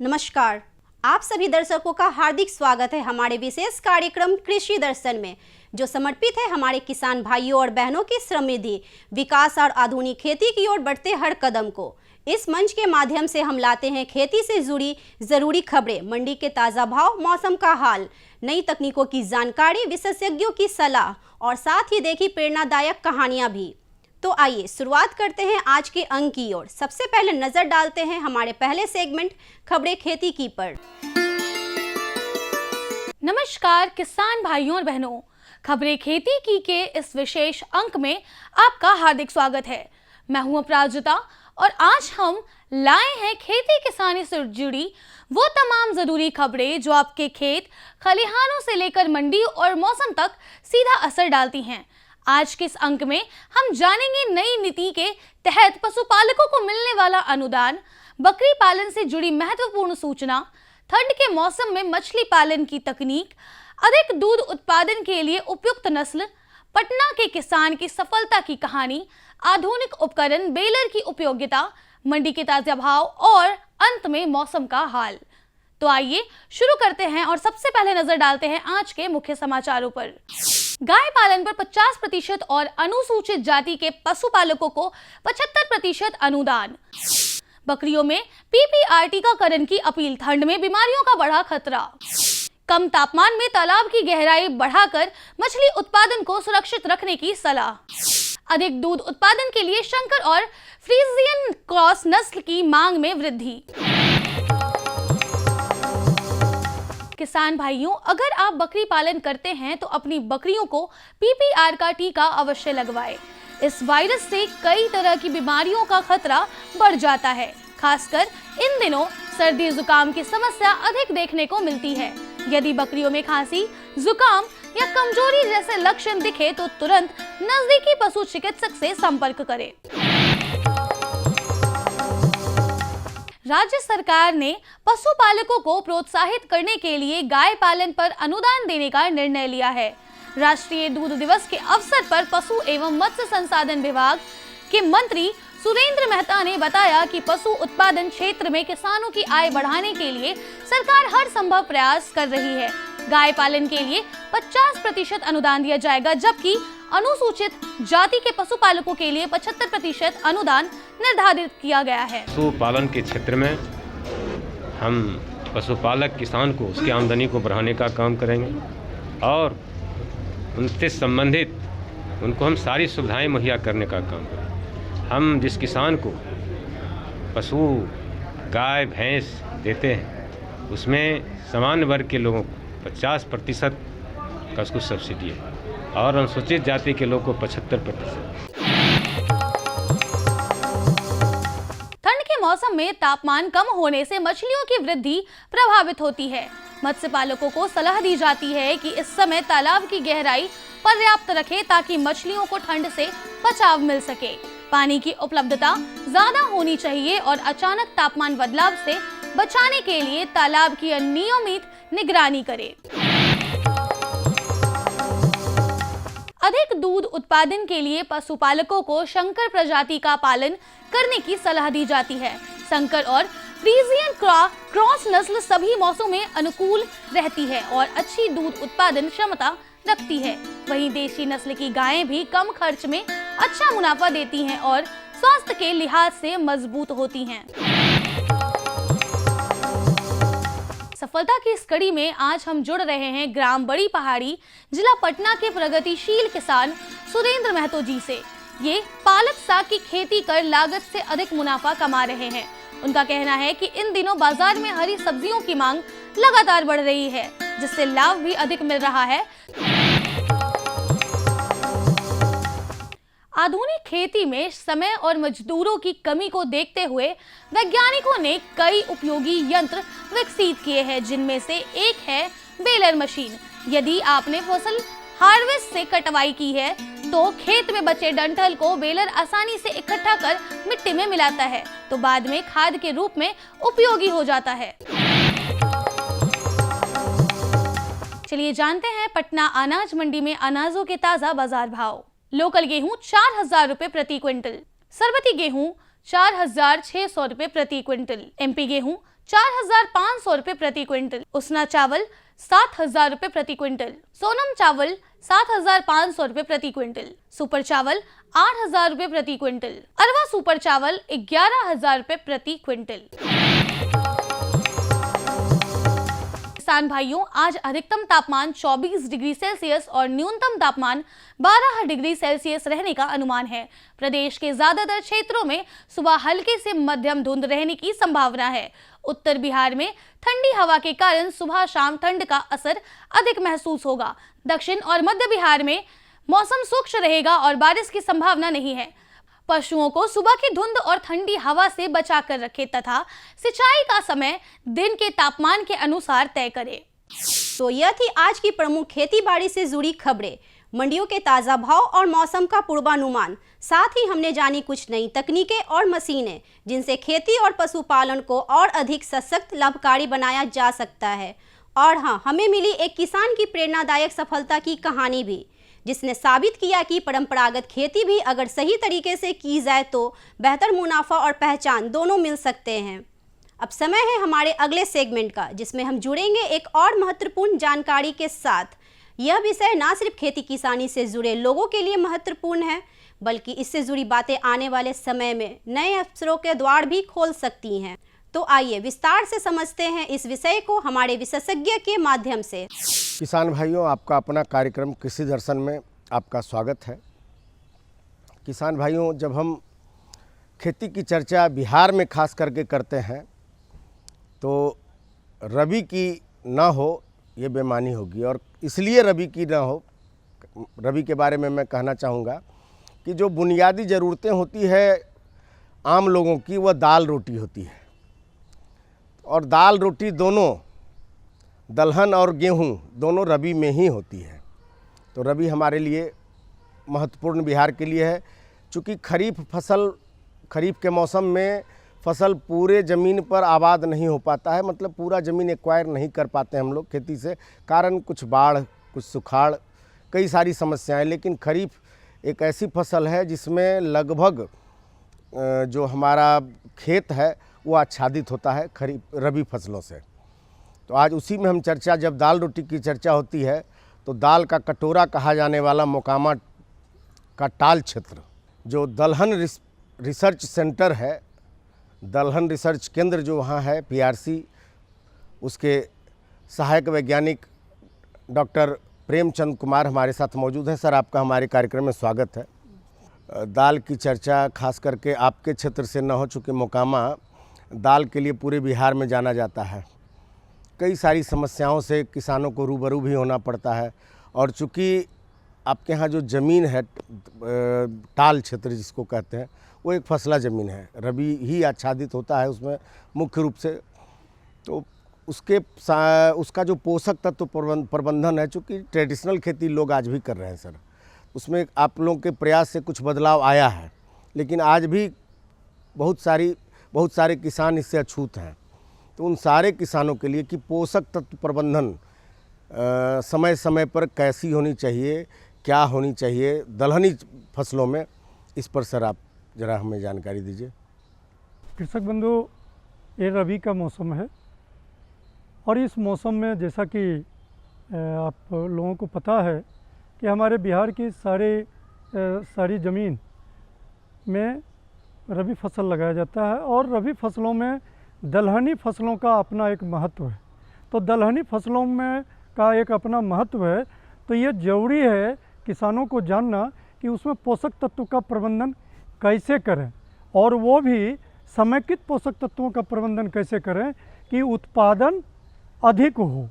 नमस्कार, आप सभी दर्शकों का हार्दिक स्वागत है हमारे विशेष कार्यक्रम कृषि दर्शन में, जो समर्पित है हमारे किसान भाइयों और बहनों की समृद्धि, विकास और आधुनिक खेती की ओर बढ़ते हर कदम को। इस मंच के माध्यम से हम लाते हैं खेती से जुड़ी जरूरी खबरें, मंडी के ताज़ा भाव, मौसम का हाल, नई तकनीकों की जानकारी, विशेषज्ञों की सलाह और साथ ही देखी प्रेरणादायक कहानियां भी। तो आइए शुरुआत करते हैं आज के अंक की ओर। सबसे पहले नजर डालते हैं हमारे पहले सेगमेंट खबरें खेती की पर। नमस्कार किसान भाइयों और बहनों, खबरें खेती की के इस विशेष अंक में आपका हार्दिक स्वागत है। मैं हूं अपराजिता और आज हम लाए हैं खेती किसानी से जुड़ी वो तमाम जरूरी खबरें जो आपके खेत खलिहानों से लेकर मंडी और मौसम तक सीधा असर डालती हैं। आज के इस अंक में हम जानेंगे नई नीति के तहत पशुपालकों को मिलने वाला अनुदान, बकरी पालन से जुड़ी महत्वपूर्ण सूचना, ठंड के मौसम में मछली पालन की तकनीक, अधिक दूध उत्पादन के लिए उपयुक्त नस्ल, पटना के किसान की सफलता की कहानी, आधुनिक उपकरण बेलर की उपयोगिता, मंडी के ताजा भाव और अंत में मौसम का हाल। तो आइए शुरू करते हैं और सबसे पहले नजर डालते हैं आज के मुख्य समाचारों पर। गाय पालन पर 50% और अनुसूचित जाति के पशुपालकों को 75% अनुदान। बकरियों में पीपीआर टीकाकरण की अपील, ठंड में बीमारियों का बढ़ा खतरा। कम तापमान में तालाब की गहराई बढ़ाकर मछली उत्पादन को सुरक्षित रखने की सलाह। अधिक दूध उत्पादन के लिए शंकर और फ्रीजियन क्रॉस नस्ल की मांग में वृद्धि। किसान भाइयों, अगर आप बकरी पालन करते हैं तो अपनी बकरियों को पीपीआर का टीका अवश्य लगवाएं। इस वायरस से कई तरह की बीमारियों का खतरा बढ़ जाता है। खासकर इन दिनों सर्दी जुकाम की समस्या अधिक देखने को मिलती है। यदि बकरियों में खांसी, जुकाम या कमजोरी जैसे लक्षण दिखे तो तुरंत नजदीकी पशु चिकित्सक से संपर्क करें। राज्य सरकार ने पशुपालकों को प्रोत्साहित करने के लिए गाय पालन पर अनुदान देने का निर्णय लिया है। राष्ट्रीय दूध दिवस के अवसर पर पशु एवं मत्स्य संसाधन विभाग के मंत्री सुरेंद्र मेहता ने बताया कि पशु उत्पादन क्षेत्र में किसानों की आय बढ़ाने के लिए सरकार हर संभव प्रयास कर रही है। गाय पालन के लिए 50% अनुदान दिया जाएगा, जबकि अनुसूचित जाति के पशुपालकों के लिए 75% अनुदान निर्धारित किया गया है। पशुपालन के क्षेत्र में हम पशुपालक किसान को उसकी आमदनी को बढ़ाने का काम करेंगे और उनसे संबंधित उनको हम सारी सुविधाएं मुहैया करने का काम करेंगे। हम जिस किसान को पशु गाय भैंस देते हैं उसमें सामान्य वर्ग के लोगों को 50% का उसको सब्सिडी है और अनुसूचित जाति के लोगों को 75%। ठंड के मौसम में तापमान कम होने से मछलियों की वृद्धि प्रभावित होती है। मत्स्य पालकों को सलाह दी जाती है कि इस समय तालाब की गहराई पर्याप्त रखें ताकि मछलियों को ठंड से बचाव मिल सके। पानी की उपलब्धता ज्यादा होनी चाहिए और अचानक तापमान बदलाव से बचाने के लिए तालाब की नियमित निगरानी करें। अधिक दूध उत्पादन के लिए पशुपालकों को शंकर प्रजाति का पालन करने की सलाह दी जाती है। शंकर और फ्रीजियन क्रॉस नस्ल सभी मौसमों में अनुकूल रहती है और अच्छी दूध उत्पादन क्षमता रखती है। वहीं देशी नस्ल की गायें भी कम खर्च में अच्छा मुनाफा देती हैं और स्वास्थ्य के लिहाज से मजबूत होती हैं। सफलता की इस कड़ी में आज हम जुड़ रहे हैं ग्राम बड़ी पहाड़ी, जिला पटना के प्रगतिशील किसान सुरेंद्र महतो जी से। ये पालक साग की खेती कर लागत से अधिक मुनाफा कमा रहे हैं। उनका कहना है कि इन दिनों बाजार में हरी सब्जियों की मांग लगातार बढ़ रही है, जिससे लाभ भी अधिक मिल रहा है। आधुनिक खेती में समय और मजदूरों की कमी को देखते हुए वैज्ञानिकों ने कई उपयोगी यंत्र विकसित किए हैं, जिनमें से एक है बेलर मशीन। यदि आपने फसल हार्वेस्ट से कटवाई की है तो खेत में बचे डंठल को बेलर आसानी से इकट्ठा कर मिट्टी में मिलाता है, तो बाद में खाद के रूप में उपयोगी हो जाता है। चलिए जानते हैं पटना अनाज मंडी में अनाजों के ताजा बाजार भाव। लोकल गेहूं 4000 रुपए प्रति क्विंटल, सरबती गेहूं 4600 रुपए प्रति क्विंटल, एमपी गेहूं 4,500 रुपए प्रति क्विंटल, उसना चावल 7,000 रुपए प्रति क्विंटल, सोनम चावल 7,500 रुपए प्रति क्विंटल, सुपर चावल 8,000 रुपए प्रति क्विंटल, अरवा सुपर चावल 11,000 रुपए प्रति क्विंटल। किसान भाइयों, आज अधिकतम तापमान 24 डिग्री सेल्सियस और न्यूनतम तापमान 12 डिग्री सेल्सियस रहने का अनुमान है। प्रदेश के ज्यादातर क्षेत्रों में सुबह हल्की से मध्यम धुंध रहने की संभावना है। उत्तर बिहार में ठंडी हवा के कारण सुबह शाम ठंड का असर अधिक महसूस होगा। दक्षिण और मध्य बिहार में मौसम शुष्क रहेगा और बारिश की संभावना नहीं है। पशुओं को सुबह की धुंध और ठंडी हवा से बचा कर रखें तथा सिंचाई का समय दिन के तापमान के अनुसार तय करें। तो यह थी आज की प्रमुख खेती बाड़ी से जुड़ी खबरें, मंडियों के ताज़ा भाव और मौसम का पूर्वानुमान। साथ ही हमने जानी कुछ नई तकनीकें और मशीनें जिनसे खेती और पशुपालन को और अधिक सशक्त लाभकारी बनाया जा सकता है। और हाँ, हमें मिली एक किसान की प्रेरणादायक सफलता की कहानी भी, जिसने साबित किया कि परंपरागत खेती भी अगर सही तरीके से की जाए तो बेहतर मुनाफा और पहचान दोनों मिल सकते हैं। अब समय है हमारे अगले सेगमेंट का, जिसमें हम जुड़ेंगे एक और महत्वपूर्ण जानकारी के साथ। यह विषय ना सिर्फ खेती किसानी से जुड़े लोगों के लिए महत्वपूर्ण है, बल्कि इससे जुड़ी बातें आने वाले समय में नए अवसरों के द्वार भी खोल सकती हैं। तो आइए विस्तार से समझते हैं इस विषय को हमारे विशेषज्ञ के माध्यम से। किसान भाइयों, आपका अपना कार्यक्रम कृषि दर्शन में आपका स्वागत है। किसान भाइयों, जब हम खेती की चर्चा बिहार में खास करके करते हैं तो रबी की ना हो ये बेमानी होगी। और इसलिए रबी की ना हो, रबी के बारे में मैं कहना चाहूँगा कि जो बुनियादी ज़रूरतें होती है आम लोगों की, वह दाल रोटी होती है। और दाल रोटी दोनों, दलहन और गेहूं दोनों रबी में ही होती है। तो रबी हमारे लिए महत्वपूर्ण बिहार के लिए है, चूँकि खरीफ के मौसम में फसल पूरे ज़मीन पर आबाद नहीं हो पाता है, मतलब पूरा ज़मीन एक्वायर नहीं कर पाते हम लोग खेती से, कारण कुछ बाढ़, कुछ सुखाड़, कई सारी समस्याएं। लेकिन खरीफ एक ऐसी फसल है जिसमें लगभग जो हमारा खेत है वो आच्छादित होता है रबी फसलों से। तो आज उसी में हम चर्चा, जब दाल रोटी की चर्चा होती है तो दाल का कटोरा कहा जाने वाला मोकामा का टाल क्षेत्र, जो दलहन रिसर्च सेंटर है, दलहन रिसर्च केंद्र जो वहाँ है PRC, उसके सहायक वैज्ञानिक डॉक्टर प्रेमचंद कुमार हमारे साथ मौजूद हैं। सर, आपका हमारे कार्यक्रम में स्वागत है। दाल की चर्चा खास करके आपके क्षेत्र से न हो, चूँकि मोकामा दाल के लिए पूरे बिहार में जाना जाता है। कई सारी समस्याओं से किसानों को रूबरू भी होना पड़ता है। और चूँकि आपके यहाँ जो ज़मीन है, टाल क्षेत्र जिसको कहते हैं, वो एक फसला ज़मीन है, रबी ही आच्छादित होता है उसमें मुख्य रूप से। तो उसका जो पोषक तत्व प्रबंधन है, चूँकि ट्रेडिशनल खेती लोग आज भी कर रहे हैं सर, उसमें आप लोगों के प्रयास से कुछ बदलाव आया है, लेकिन आज भी बहुत सारे किसान इससे अछूत हैं। तो उन सारे किसानों के लिए कि पोषक तत्व प्रबंधन समय समय पर कैसी होनी चाहिए, क्या होनी चाहिए दलहनी फसलों में, इस पर सर आप ज़रा हमें जानकारी दीजिए। कृषक बंधु, ये रबी का मौसम है और इस मौसम में जैसा कि आप लोगों को पता है कि हमारे बिहार की सारी ज़मीन में रबी फसल लगाया जाता है और रबी फसलों में दलहनी फसलों का अपना एक महत्व है। तो दलहनी फसलों में का एक अपना महत्व है, तो ये ज़रूरी है किसानों को जानना कि उसमें पोषक तत्व का प्रबंधन कैसे करें, और वो भी समेकित पोषक तत्वों का प्रबंधन कैसे करें कि उत्पादन अधिक हो।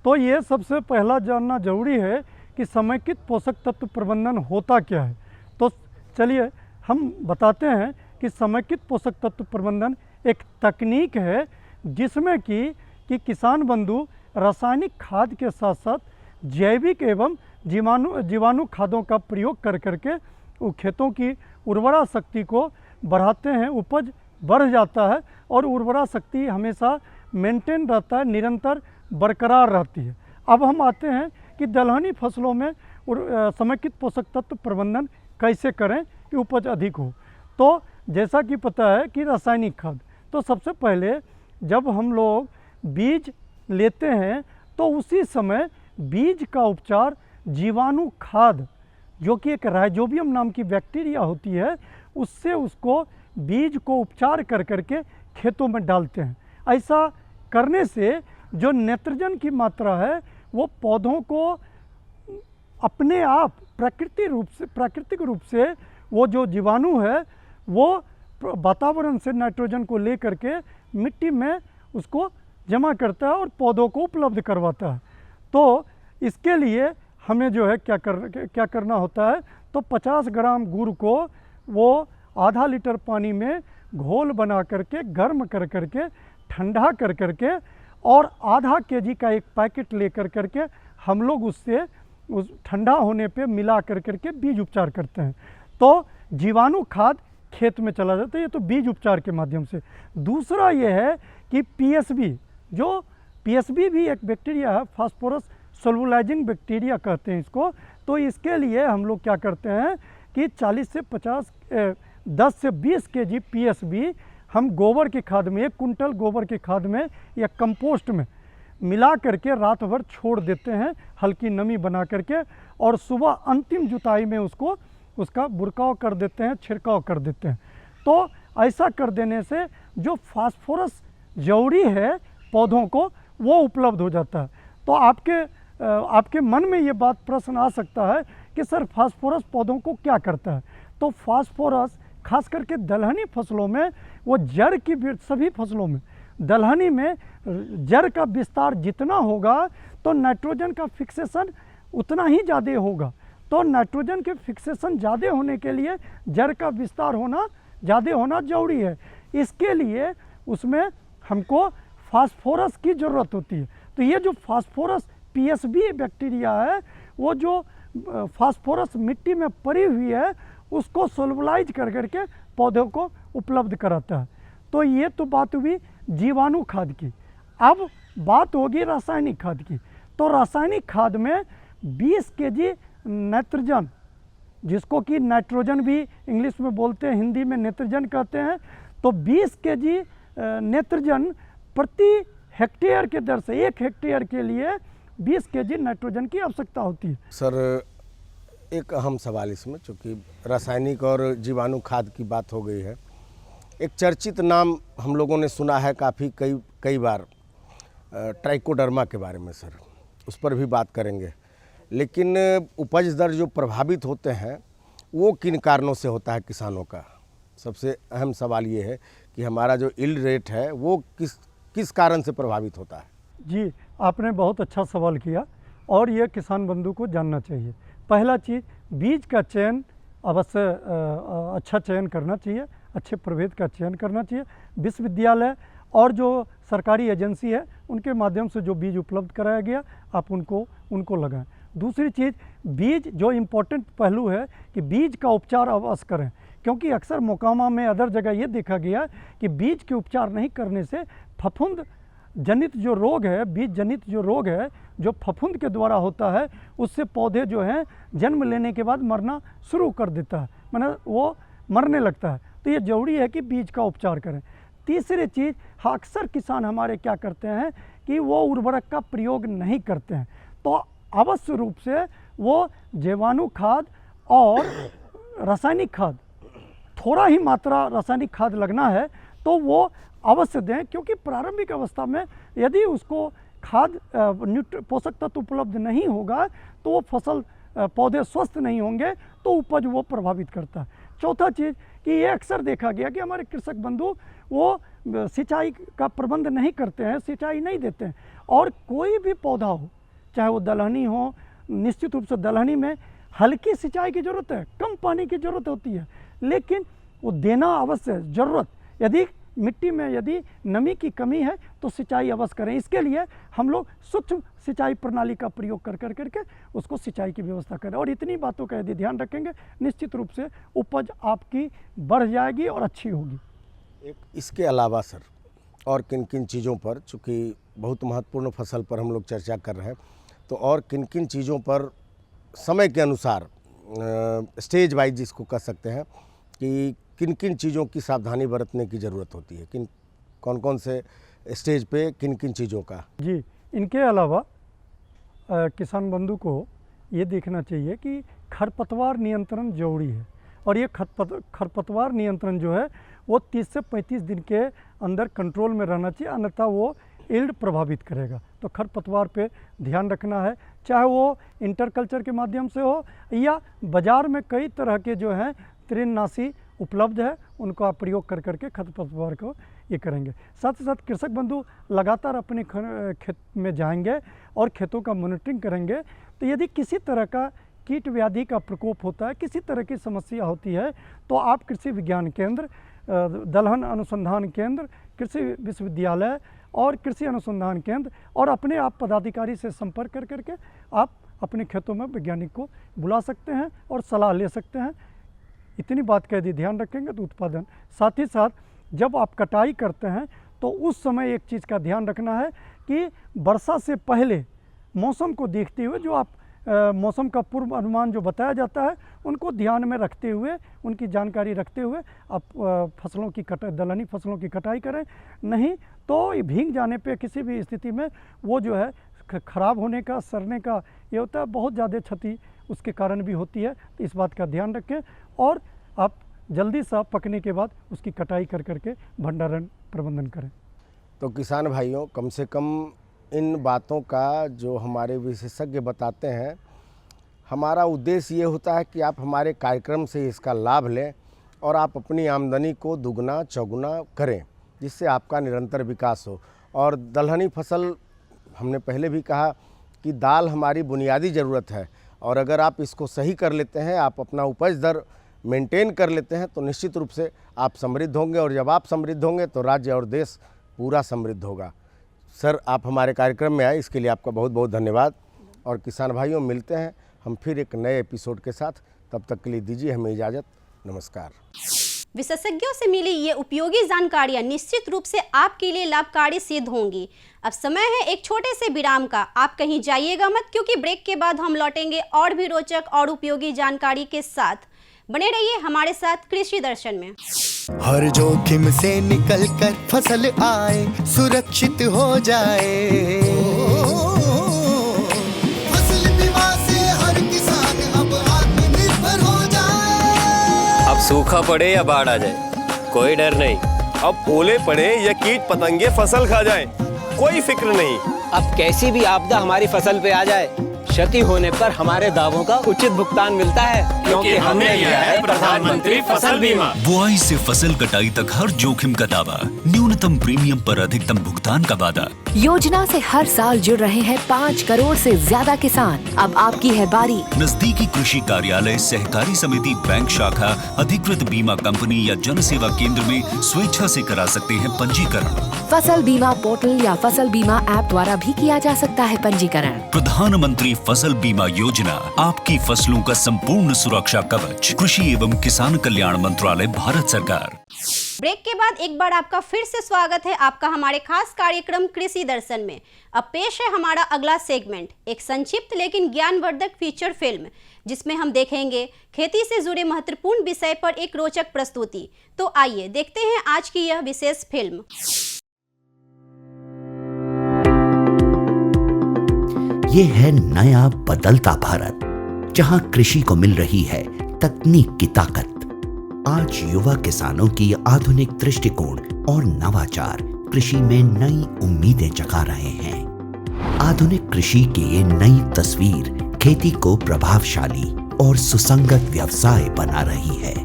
तो ये सबसे पहला जानना जरूरी है कि समेकित पोषक तत्व प्रबंधन होता क्या है। तो चलिए हम बताते हैं कि समेकित पोषक तत्व प्रबंधन एक तकनीक है जिसमें कि किसान बंधु रासायनिक खाद के साथ साथ जैविक एवं जीवाणु खादों का प्रयोग कर करके वो खेतों की उर्वरा शक्ति को बढ़ाते हैं, उपज बढ़ जाता है और उर्वरा शक्ति हमेशा मेंटेन रहता है, निरंतर बरकरार रहती है। अब हम आते हैं कि दलहनी फसलों में समेकित पोषक तत्व प्रबंधन कैसे करें कि उपज अधिक हो। तो जैसा कि पता है कि रासायनिक खाद, तो सबसे पहले जब हम लोग बीज लेते हैं तो उसी समय बीज का उपचार जीवाणु खाद, जो कि एक राइजोबियम नाम की बैक्टीरिया होती है, उससे उसको बीज को उपचार कर करके खेतों में डालते हैं। ऐसा करने से जो नाइट्रोजन की मात्रा है वो पौधों को अपने आप प्राकृतिक रूप से वो जो जीवाणु है वो वातावरण से नाइट्रोजन को ले करके मिट्टी में उसको जमा करता है और पौधों को उपलब्ध करवाता है। तो इसके लिए हमें जो है क्या करना होता है, तो 50 ग्राम गुड़ को वो आधा लीटर पानी में घोल बना करके गर्म कर करके ठंडा कर करके और आधा केजी का एक पैकेट लेकर करके हम लोग उससे उस ठंडा होने पे मिला कर करके बीज उपचार करते हैं। तो जीवाणु खाद खेत में चला जाता है, ये तो बीज उपचार के माध्यम से। दूसरा ये है कि पीएसबी भी एक बैक्टीरिया है, फास्फोरस सोलुलाइजिंग बैक्टीरिया कहते हैं इसको। तो इसके लिए हम लोग क्या करते हैं कि 10 से 20 केजी पीएसबी हम गोबर की खाद में, 1 कुंटल गोबर की खाद में या कंपोस्ट में मिला करके रात भर छोड़ देते हैं, हल्की नमी बना करके, और सुबह अंतिम जुताई में उसका बुरकाव कर देते हैं, छिड़काव कर देते हैं। तो ऐसा कर देने से जो फास्फोरस जरूरी है पौधों को वो उपलब्ध हो जाता है। तो आपके मन में ये बात प्रश्न आ सकता है कि सर फास्फोरस पौधों को क्या करता है। तो फास्फोरस खास करके दलहनी फसलों में, वो जड़ की सभी फसलों में दलहनी में जड़ का विस्तार जितना होगा तो नाइट्रोजन का फिक्सेशन उतना ही ज़्यादा होगा। तो नाइट्रोजन के फिक्सेशन ज़्यादा होने के लिए जड़ का विस्तार ज़्यादा होना जरूरी है। इसके लिए उसमें हमको फास्फोरस की ज़रूरत होती है। तो ये जो फास्फोरस पीएसबी बैक्टीरिया है, वो जो फास्फोरस मिट्टी में पड़ी हुई है उसको सोलबलाइज कर करके पौधों को उपलब्ध कराता है। तो ये तो बात हुई जीवाणु खाद की। अब बात होगी रासायनिक खाद की। तो रासायनिक खाद में 20 केजी नाइट्रोजन, जिसको कि नाइट्रोजन भी इंग्लिश में बोलते हैं, हिंदी में नाइट्रोजन कहते हैं, तो 20 केजी नाइट्रोजन प्रति हेक्टेयर के दर से 1 हेक्टेयर के लिए 20 केजी नाइट्रोजन की आवश्यकता होती है। सर एक अहम सवाल इसमें, चूँकि रासायनिक और जीवाणु खाद की बात हो गई है, एक चर्चित नाम हम लोगों ने सुना है काफ़ी कई बार, ट्राइकोडर्मा के बारे में। सर उस पर भी बात करेंगे, लेकिन उपज दर जो प्रभावित होते हैं वो किन कारणों से होता है किसानों का? सबसे अहम सवाल ये है कि हमारा जो यील्ड रेट है वो किस कारण से प्रभावित होता है? जी, आपने बहुत अच्छा सवाल किया और ये किसान बंधु को जानना चाहिए। पहला चीज़, बीज का चयन अवश्य अच्छा चयन करना चाहिए, अच्छे प्रभेद का चयन करना चाहिए। विश्वविद्यालय और जो सरकारी एजेंसी है उनके माध्यम से जो बीज उपलब्ध कराया गया आप उनको लगाएं। दूसरी चीज़, बीज जो इम्पोर्टेंट पहलू है कि बीज का उपचार अवश्य करें, क्योंकि अक्सर मोकामा में अदर जगह ये देखा गया कि बीज के उपचार नहीं करने से फफूंद जनित जो रोग है, बीज जनित जो रोग है जो फफूंद के द्वारा होता है, उससे पौधे जो हैं जन्म लेने के बाद मरना शुरू कर देता है, माने वो मरने लगता है। तो ये ज़रूरी है कि बीज का उपचार करें। तीसरी चीज़, अक्सर किसान हमारे क्या करते हैं कि वो उर्वरक का प्रयोग नहीं करते हैं, तो अवश्य रूप से वो जीवाणु खाद और रासायनिक खाद, थोड़ा ही मात्रा रासायनिक खाद लगना है तो वो अवश्य दें, क्योंकि प्रारंभिक अवस्था में यदि उसको खाद पोषक तत्व उपलब्ध नहीं होगा तो वो फसल पौधे स्वस्थ नहीं होंगे तो उपज वो प्रभावित करता है। चौथा चीज़ कि ये अक्सर देखा गया कि हमारे कृषक बंधु वो सिंचाई का प्रबंध नहीं करते हैं, सिंचाई नहीं देते हैं, और कोई भी पौधा हो, चाहे वो दलहनी हो, निश्चित रूप से दलहनी में हल्की सिंचाई की ज़रूरत है, कम पानी की ज़रूरत होती है, लेकिन वो देना अवश्य ज़रूरत। यदि मिट्टी में यदि नमी की कमी है तो सिंचाई अवश्य करें। इसके लिए हम लोग सूक्ष्म सिंचाई प्रणाली का प्रयोग कर करके उसको सिंचाई की व्यवस्था करें, और इतनी बातों का यदि ध्यान रखेंगे निश्चित रूप से उपज आपकी बढ़ जाएगी और अच्छी होगी। एक इसके अलावा सर और किन किन चीज़ों पर, चूँकि बहुत महत्वपूर्ण फसल पर हम लोग चर्चा कर रहे हैं, तो और किन किन चीज़ों पर समय के अनुसार स्टेज वाइज जिसको कह सकते हैं कि किन किन चीज़ों की सावधानी बरतने की ज़रूरत होती है, कौन कौन से स्टेज पे किन किन चीज़ों का? जी, इनके अलावा किसान बंधु को ये देखना चाहिए कि खरपतवार नियंत्रण जरूरी है, और ये खरपतवार नियंत्रण जो है वो 30 से 35 दिन के अंदर कंट्रोल में रहना चाहिए, अन्यथा वो यील्ड प्रभावित करेगा। तो खरपतवार पे ध्यान रखना है, चाहे वो इंटरकल्चर के माध्यम से हो या बाज़ार में कई तरह के जो हैं तृणनाशी उपलब्ध है, उनको आप प्रयोग कर करके खरपतवार को ये करेंगे। साथ ही साथ कृषक बंधु लगातार अपने खेत में जाएंगे और खेतों का मॉनिटरिंग करेंगे। तो यदि किसी तरह का कीट व्याधि का प्रकोप होता है, किसी तरह की समस्या होती है, तो आप कृषि विज्ञान केंद्र, दलहन अनुसंधान केंद्र, कृषि विश्वविद्यालय और कृषि अनुसंधान केंद्र और अपने आप पदाधिकारी से संपर्क कर करके आप अपने खेतों में वैज्ञानिक को बुला सकते हैं और सलाह ले सकते हैं। इतनी बात का यदि ध्यान रखेंगे तो उत्पादन। साथ ही साथ जब आप कटाई करते हैं तो उस समय एक चीज़ का ध्यान रखना है कि वर्षा से पहले मौसम को देखते हुए जो आप मौसम का पूर्व अनुमान जो बताया जाता है उनको ध्यान में रखते हुए, उनकी जानकारी रखते हुए आप फसलों की दलहनी फसलों की कटाई करें। नहीं तो भीग जाने पे किसी भी स्थिति में वो जो है ख़राब होने का, सड़ने का ये होता है, बहुत ज़्यादा क्षति उसके कारण भी होती है। तो इस बात का ध्यान रखें और आप जल्दी सा पकने के बाद उसकी कटाई कर करके भंडारण प्रबंधन करें। तो किसान भाइयों, कम से कम इन बातों का जो हमारे विशेषज्ञ बताते हैं, हमारा उद्देश्य ये होता है कि आप हमारे कार्यक्रम से इसका लाभ लें और आप अपनी आमदनी को दुगना चौगुना करें, जिससे आपका निरंतर विकास हो। और दलहनी फसल, हमने पहले भी कहा कि दाल हमारी बुनियादी ज़रूरत है, और अगर आप इसको सही कर लेते हैं, आप अपना उपज दर मेंटेन कर लेते हैं, तो निश्चित रूप से आप समृद्ध होंगे, और जब आप समृद्ध होंगे तो राज्य और देश पूरा समृद्ध होगा। सर, आप हमारे कार्यक्रम में आए, इसके लिए आपका बहुत बहुत धन्यवाद। और किसान भाइयों, मिलते हैं हम फिर एक नए एपिसोड के साथ। तब तक के लिए दीजिए हमें इजाज़त। नमस्कार। विशेषज्ञों से मिली ये उपयोगी जानकारियां निश्चित रूप से आपके लिए लाभकारी सिद्ध होंगी। अब समय है एक छोटे से विराम का। आप कहीं जाइएगा मत, क्योंकि ब्रेक के बाद हम लौटेंगे और भी रोचक और उपयोगी जानकारी के साथ। बने रहिए हमारे साथ कृषि दर्शन में। हर जोखिम से निकल कर फसल आए, सुरक्षित हो जाए। फसल बीमा से हर किसान अब आत्मनिर्भर हो जाए। अब सूखा पड़े या बाढ़ आ जाए, कोई डर नहीं। अब ओले पड़े या कीट पतंगे फसल खा जाए, कोई फिक्र नहीं। अब कैसी भी आपदा हमारी फसल पे आ जाए, क्षति होने पर हमारे दावों का उचित भुगतान मिलता है, क्योंकि हमने लिया है प्रधानमंत्री फसल बीमा। बुआई से फसल कटाई तक हर जोखिम का दावा, न्यूनतम प्रीमियम पर अधिकतम भुगतान का वादा। योजना से हर साल जुड़ रहे हैं 5 करोड़ से ज्यादा किसान। अब आपकी है बारी। नजदीकी कृषि कार्यालय, सहकारी समिति, बैंक शाखा, अधिकृत बीमा कंपनी या जन सेवा केंद्र में स्वेच्छा से करा सकते हैं पंजीकरण। फसल बीमा पोर्टल या फसल बीमा ऐप द्वारा भी किया जा सकता है पंजीकरण। प्रधानमंत्री फसल बीमा योजना, आपकी फसलों का संपूर्ण सुरक्षा कवच। कृषि एवं किसान कल्याण मंत्रालय, भारत सरकार। ब्रेक के बाद एक बार आपका फिर से स्वागत है आपका हमारे खास कार्यक्रम कृषि दर्शन में। अब पेश है हमारा अगला सेगमेंट, एक संक्षिप्त लेकिन ज्ञानवर्धक फीचर फिल्म, जिसमें हम देखेंगे खेती से जुड़े महत्वपूर्ण विषय पर एक रोचक प्रस्तुति। तो आइए देखते हैं आज की यह विशेष फिल्म। ये है नया बदलता भारत, जहां कृषि को मिल रही है तकनीक की ताकत। आज युवा किसानों की आधुनिक दृष्टिकोण और नवाचार कृषि में नई उम्मीदें जगा रहे हैं। आधुनिक कृषि की ये नई तस्वीर खेती को प्रभावशाली और सुसंगत व्यवसाय बना रही है।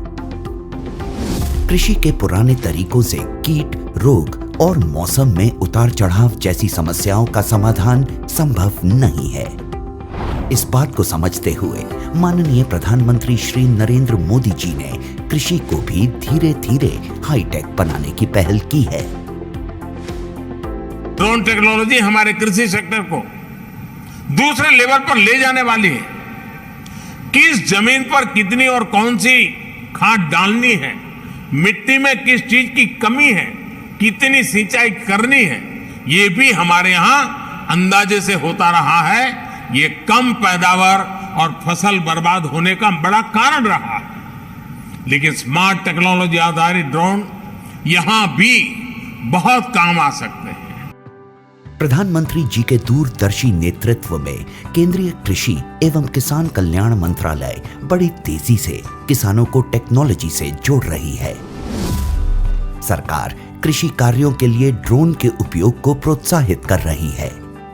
कृषि के पुराने तरीकों से कीट, रोग और मौसम में उतार चढ़ाव जैसी समस्याओं का समाधान संभव नहीं है। इस बात को समझते हुए माननीय प्रधानमंत्री श्री नरेंद्र मोदी जी ने कृषि को भी धीरे धीरे हाईटेक बनाने की पहल की है। ड्रोन टेक्नोलॉजी हमारे कृषि सेक्टर को दूसरे लेवल पर ले जाने वाली है। किस जमीन पर कितनी और कौन सी खाद डालनी है, मिट्टी में किस चीज की कमी है, कितनी सिंचाई करनी है, ये भी हमारे यहाँ अंदाजे से होता रहा है। ये कम पैदावार और फसल बर्बाद होने का बड़ा कारण रहा है। लेकिन स्मार्ट टेक्नोलॉजी आधारित ड्रोन यहां भी बहुत काम आ सकते हैं। प्रधानमंत्री जी के दूरदर्शी नेतृत्व में केंद्रीय कृषि एवं किसान कल्याण मंत्रालय बड़ी तेजी से किसानों को टेक्नोलॉजी से जोड़ रही है। सरकार कृषि कार्यों के लिए ड्रोन के उपयोग को प्रोत्साहित कर रही है।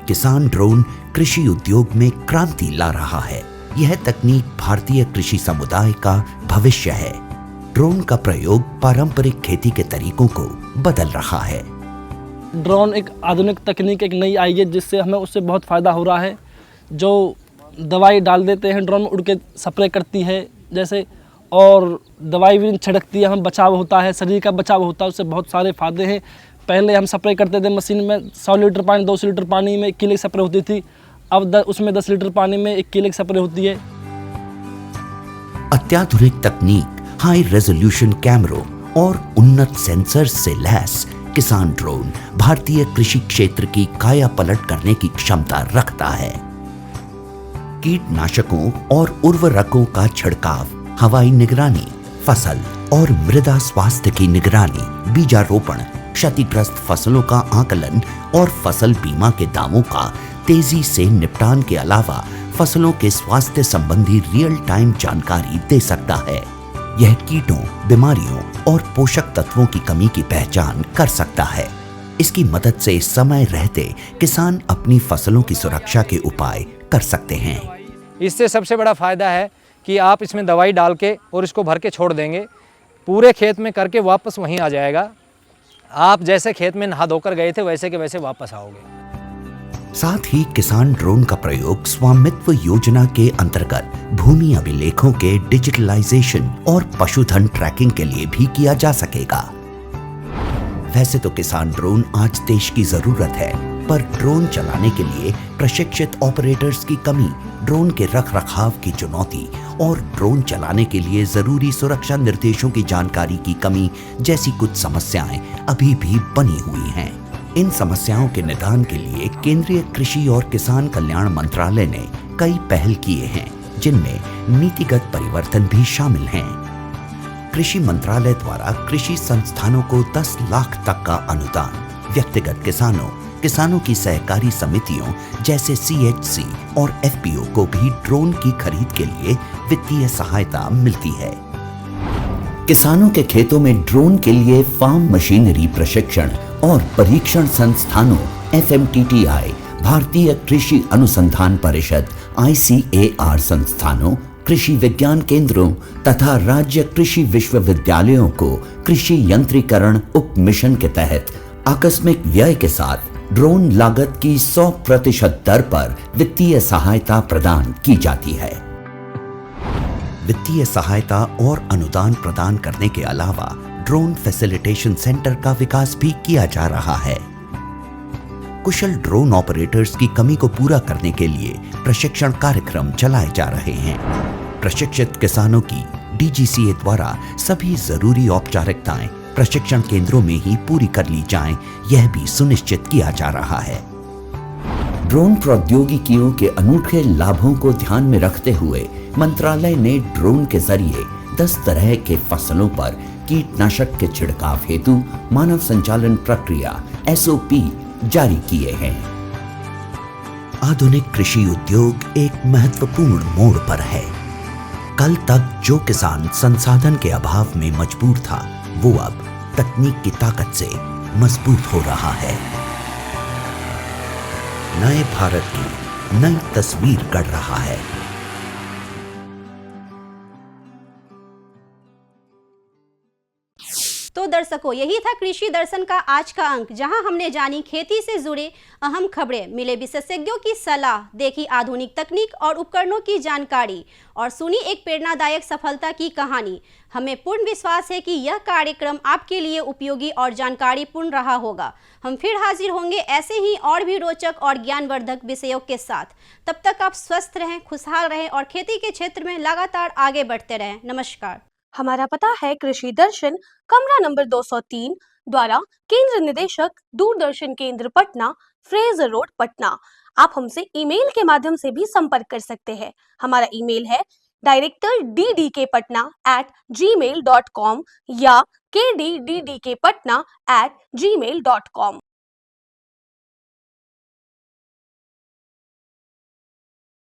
किसान ड्रोन कृषि उद्योग में क्रांति ला रहा है। यह तकनीक भारतीय कृषि समुदाय का भविष्य है। ड्रोन का प्रयोग पारंपरिक खेती के तरीकों को बदल रहा है। ड्रोन एक आधुनिक तकनीक एक नई आई है, जिससे हमें उससे बहुत फ़ायदा हो रहा है। जो दवाई डाल देते हैं ड्रोन में उड़ के स्प्रे करती है जैसे, और दवाई भी छिड़कती है, हम बचाव होता है, शरीर का बचाव होता है, उससे बहुत सारे फ़ायदे हैं। पहले हम स्प्रे करते थे मशीन में 100 लीटर पानी 200 लीटर पानी में 1 किलो स्प्रे होती थी, अब उसमें 10 लीटर पानी में 1 किलो स्प्रे होती है। अत्याधुनिक तकनीक, हाई रेजोल्यूशन कैमरों और उन्नत सेंसर से लैस किसान ड्रोन भारतीय कृषि क्षेत्र की काया पलट करने की क्षमता रखता है। कीटनाशकों और उर्वरकों का छिड़काव, हवाई निगरानी, फसल और मृदा स्वास्थ्य की निगरानी, बीजारोपण, क्षतिग्रस्त फसलों का आकलन और फसल बीमा के दावों का तेजी से निपटान के अलावा फसलों के स्वास्थ्य संबंधी रियल टाइम जानकारी दे सकता है। यह कीटों, बीमारियों और पोषक तत्वों की कमी की पहचान कर सकता है। इसकी मदद से समय रहते किसान अपनी फसलों की सुरक्षा के उपाय कर सकते हैं। इससे सबसे बड़ा फायदा है कि आप इसमें दवाई डाल के और इसको भर के छोड़ देंगे, पूरे खेत में करके वापस वहीं आ जाएगा। आप जैसे खेत में नहा धोकर गए थे वैसे के वैसे वापस आओगे। साथ ही किसान ड्रोन का प्रयोग स्वामित्व योजना के अंतर्गत भूमि अभिलेखों के डिजिटलाइजेशन और पशुधन ट्रैकिंग के लिए भी किया जा सकेगा। वैसे तो किसान ड्रोन आज देश की जरूरत है, पर ड्रोन चलाने के लिए प्रशिक्षित ऑपरेटर्स की कमी, ड्रोन के रखरखाव की चुनौती और ड्रोन चलाने के लिए जरूरी सुरक्षा निर्देशों की जानकारी की कमी जैसी कुछ समस्याएं अभी भी बनी हुई हैं। इन समस्याओं के निदान के लिए केंद्रीय कृषि और किसान कल्याण मंत्रालय ने कई पहल किए हैं, जिनमें नीतिगत परिवर्तन भी शामिल हैं। कृषि मंत्रालय द्वारा कृषि संस्थानों को 10 लाख तक का अनुदान, व्यक्तिगत किसानों की सहकारी समितियों जैसे CHC और FPO को भी ड्रोन की खरीद के लिए वित्तीय सहायता मिलती है। किसानों के खेतों में ड्रोन के लिए फार्म मशीनरी प्रशिक्षण और परीक्षण संस्थानों FMTTI, भारतीय कृषि अनुसंधान परिषद ICAR संस्थानों, कृषि विज्ञान केंद्रों तथा राज्य कृषि विश्वविद्यालयों को कृषि यंत्रीकरण उप मिशन के तहत आकस्मिक व्यय के साथ ड्रोन लागत की 100% दर पर वित्तीय सहायता प्रदान की जाती है। वित्तीय सहायता और अनुदान प्रदान करने के अलावा ड्रोन फैसिलिटेशन सेंटर का विकास भी किया जा रहा है। कुशल ड्रोन ऑपरेटर्स की कमी को पूरा करने के लिए प्रशिक्षण कार्यक्रम चलाए जा रहे हैं। प्रशिक्षित किसानों की DGCA द्वारा सभी जरूरी औपचारिकताएं प्रशिक्षण केंद्रों में ही पूरी कर ली जाएं, यह भी सुनिश्चित किया जा रहा है। ड्रोन प्रौद्योगिकियों के अनूठे लाभों को ध्यान में रखते हुए मंत्रालय ने ड्रोन के जरिए 10 तरह के फसलों पर कीटनाशक के छिड़काव हेतु मानव संचालन प्रक्रिया SOP जारी किए हैं। आधुनिक कृषि उद्योग एक महत्वपूर्ण मोड़ पर है। कल तक जो किसान संसाधन के अभाव में मजबूर था, वो अब तकनीक की ताकत से मजबूत हो रहा है। नए भारत की नई तस्वीर गढ़ रहा है। तो दर्शकों, यही था कृषि दर्शन का आज का अंक, जहां हमने जानी खेती से जुड़े अहम खबरें, मिले विशेषज्ञों की सलाह, देखी आधुनिक तकनीक और उपकरणों की जानकारी और सुनी एक प्रेरणादायक सफलता की कहानी। हमें पूर्ण विश्वास है कि यह कार्यक्रम आपके लिए उपयोगी और जानकारीपूर्ण रहा होगा। हम फिर हाजिर होंगे ऐसे ही और भी रोचक और ज्ञानवर्धक विषयों के साथ। तब तक आप स्वस्थ रहें, खुशहाल रहें और खेती के क्षेत्र में लगातार आगे बढ़ते रहें। नमस्कार। हमारा पता है कृषि दर्शन, कमरा नंबर 203, द्वारा केंद्र निदेशक, दूरदर्शन केंद्र पटना, फ्रेजर रोड, पटना। आप हमसे ईमेल के माध्यम से भी संपर्क कर सकते हैं। हमारा ईमेल है directorddkpatna@gmail.com या kddkpatna@gmail.com।